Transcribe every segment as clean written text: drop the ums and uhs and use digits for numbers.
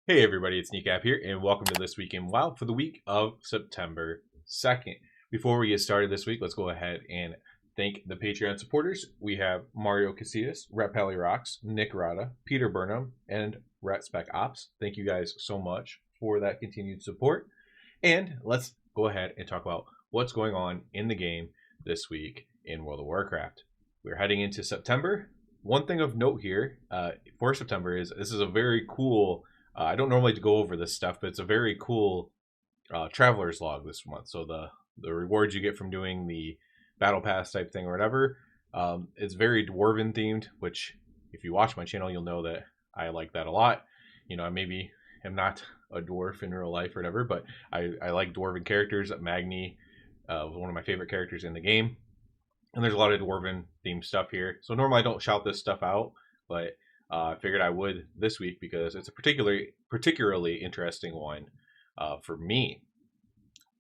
Hey everybody, it's Kneecap here, and welcome to This Week in WoW for the week of September 2nd. Before we get started this week, let's go ahead and thank the Patreon supporters. We have Mario Casillas, RetPallyRocks, Nick Rada, Peter Burnham, and RetSpecOps. Thank you guys so much for that continued support. And let's go ahead and talk about what's going on in the game this week in World of Warcraft. We're heading into September. One thing of note here for September is this is a very cool I don't normally go over this stuff, but it's a very cool traveler's log this month. So the rewards you get from doing the battle pass type thing or whatever, it's very dwarven themed. Which, if you watch my channel, you'll know that I like that a lot. You know, I maybe am not a dwarf in real life or whatever, but I like dwarven characters. Magni was one of my favorite characters in the game, and there's a lot of dwarven themed stuff here. So normally I don't shout this stuff out, but I figured I would this week because it's a particularly interesting one for me.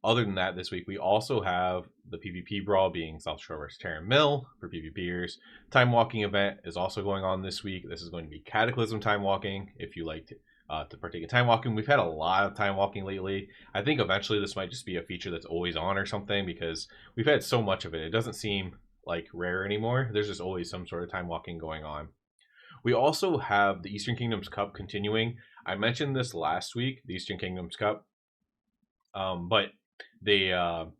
Other than that, this week we also have the PvP brawl being South Shore vs. Terran Mill for PvPers. Time walking event is also going on this week. This is going to be Cataclysm time walking. If you like to partake in time walking, we've had a lot of time walking lately. I think eventually this might just be a feature that's always on or something because we've had so much of it. It doesn't seem like rare anymore. There's just always some sort of time walking going on. We also have the Eastern Kingdoms Cup continuing. I mentioned this last week, the Eastern Kingdoms Cup, but the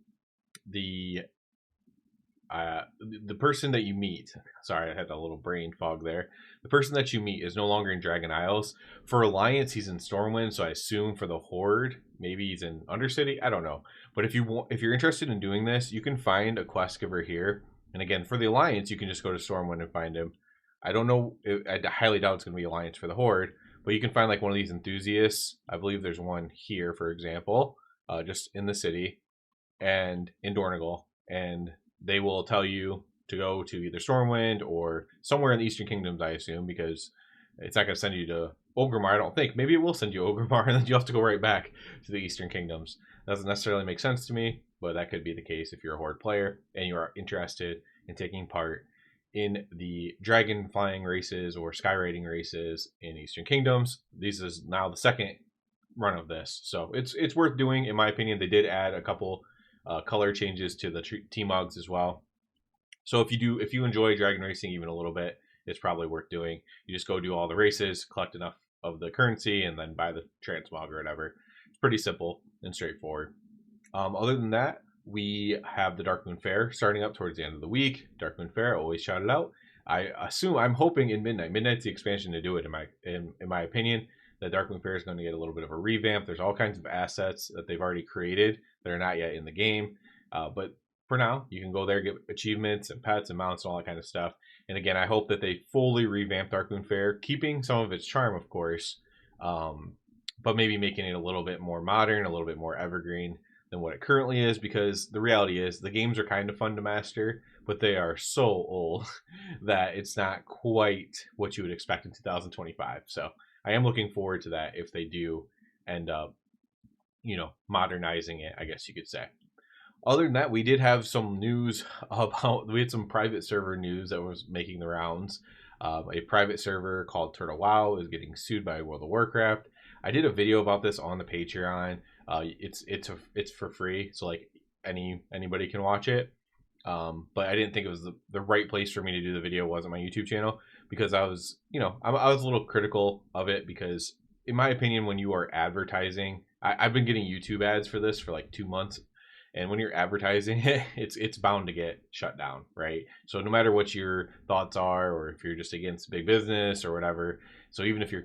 person that you meet, sorry, I had a little brain fog there. The person that you meet is no longer in Dragon Isles. For Alliance, he's in Stormwind, so I assume for the Horde, maybe he's in Undercity. I don't know. But if you're interested in doing this, you can find a quest giver here. And again, for the Alliance, you can just go to Stormwind and find him. I don't know. I highly doubt it's going to be Alliance for the Horde, but you can find like one of these enthusiasts. I believe there's one here, for example, just in the city and in Dornigal, and they will tell you to go to either Stormwind or somewhere in the Eastern Kingdoms, I assume, because it's not going to send you to Orgrimmar, I don't think. Maybe it will send you Orgrimmar, and then you have to go right back to the Eastern Kingdoms. That doesn't necessarily make sense to me, but that could be the case if you're a Horde player and you are interested in taking part in the dragon flying races or skyriding races in Eastern Kingdoms. This is now the second run of this, so it's worth doing in my opinion. They did add a couple color changes to the T-Mogs as well. So if you enjoy dragon racing even a little bit, it's probably worth doing. You just go do all the races, collect enough of the currency, and then buy the transmog or whatever. It's pretty simple and straightforward. Other than that, we have the Darkmoon Fair starting up towards the end of the week. Darkmoon Fair, always shout it out. I'm hoping in Midnight. Midnight's the expansion to do it. In my opinion, the Darkmoon Fair is going to get a little bit of a revamp. There's all kinds of assets that they've already created that are not yet in the game, but for now, you can go there, get achievements and pets and mounts and all that kind of stuff. And again, I hope that they fully revamp Darkmoon Fair, keeping some of its charm, of course, but maybe making it a little bit more modern, a little bit more evergreen than what it currently is, because the reality is the games are kind of fun to master, but they are so old that it's not quite what you would expect in 2025. So I am looking forward to that if they do end up, modernizing it, I guess you could say. Other than that, we did have some news we had some private server news that was making the rounds. A private server called Turtle WoW is getting sued by World of Warcraft. I did a video about this on the Patreon. It's for free, so like anybody can watch it. But I didn't think it was the right place for me to do the video. Was on my YouTube channel because I was a little critical of it because in my opinion, when you are advertising, I've been getting YouTube ads for this for like 2 months. And when you're advertising it, it's bound to get shut down, right? So no matter what your thoughts are, or if you're just against big business or whatever, so even if you're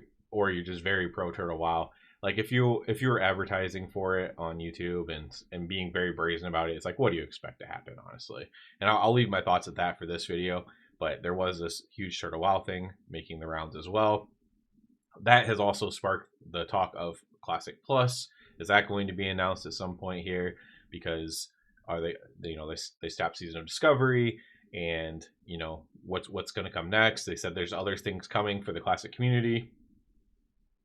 just very pro Turtle WoW, like if you were advertising for it on YouTube and being very brazen about it, it's like, what do you expect to happen, honestly? And I'll leave my thoughts at that for this video. But there was this huge Turtle WoW thing making the rounds as well. That has also sparked the talk of Classic Plus. Is that going to be announced at some point here? Because are they stopped Season of Discovery, and what's going to come next? They said there's other things coming for the Classic community.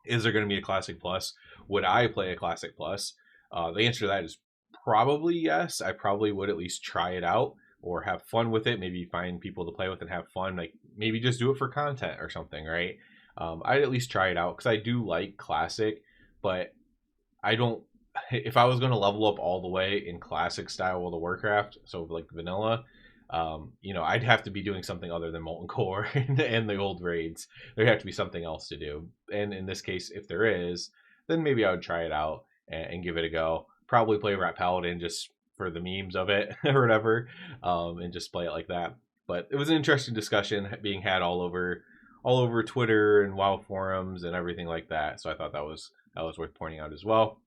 Is there going to be a Classic Plus? Would I play a Classic Plus? The answer to that is probably yes. I probably would at least try it out or have fun with it. Maybe find people to play with and have fun. Like maybe just do it for content or something, right? I'd at least try it out because I do like classic, but I don't. If I was going to level up all the way in classic style World of Warcraft, so like vanilla, I'd have to be doing something other than Molten Core and the old raids. There'd have to be something else to do. And in this case, if there is, then maybe I would try it out and give it a go. Probably play Rat Paladin just for the memes of it or whatever, and just play it like that. But it was an interesting discussion being had all over Twitter and WoW forums and everything like that. So I thought that was worth pointing out as well.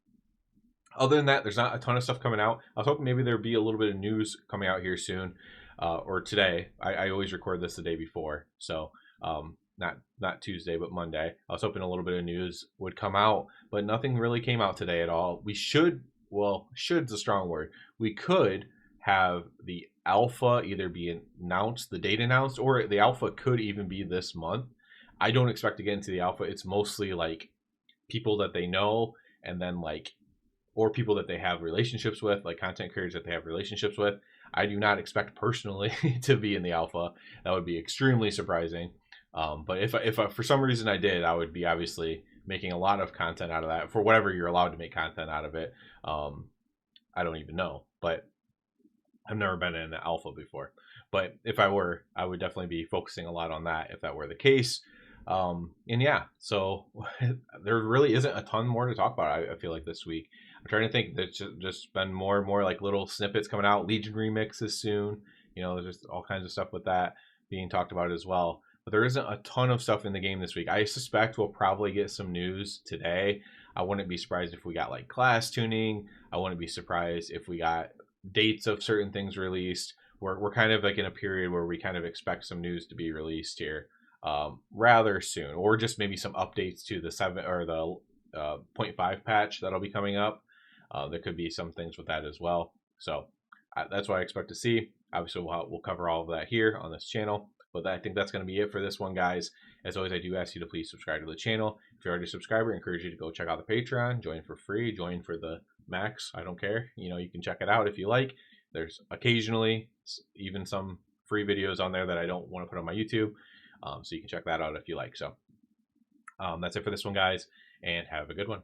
Other than that, there's not a ton of stuff coming out. I was hoping maybe there'd be a little bit of news coming out here soon, or today. I always record this the day before, so not Tuesday, but Monday. I was hoping a little bit of news would come out, but nothing really came out today at all. We should, well, should's a strong word. We could have the alpha either be announced, the date announced, or the alpha could even be this month. I don't expect to get into the alpha. It's mostly like people that they know, and then like, or people that they have relationships with, like content creators that they have relationships with. I do not expect personally to be in the alpha. That would be extremely surprising. But if for some reason I did, I would be obviously making a lot of content out of that for whatever you're allowed to make content out of it. I don't even know, but I've never been in an alpha before. But if I were, I would definitely be focusing a lot on that if that were the case. And yeah, so there really isn't a ton more to talk about. I feel like this week. I'm trying to think. There's just been more and more like little snippets coming out. Legion remixes soon. There's just all kinds of stuff with that being talked about as well. But there isn't a ton of stuff in the game this week. I suspect we'll probably get some news today. I wouldn't be surprised if we got like class tuning. I wouldn't be surprised if we got dates of certain things released. We're kind of like in a period where we kind of expect some news to be released here rather soon, or just maybe some updates to the 7 or the 0.5 patch that'll be coming up. There could be some things with that as well. So that's what I expect to see. Obviously, we'll cover all of that here on this channel. But I think that's going to be it for this one, guys. As always, I do ask you to please subscribe to the channel. If you're already a subscriber, I encourage you to go check out the Patreon. Join for free. Join for the max. I don't care. You can check it out if you like. There's occasionally even some free videos on there that I don't want to put on my YouTube. So you can check that out if you like. So that's it for this one, guys, and have a good one.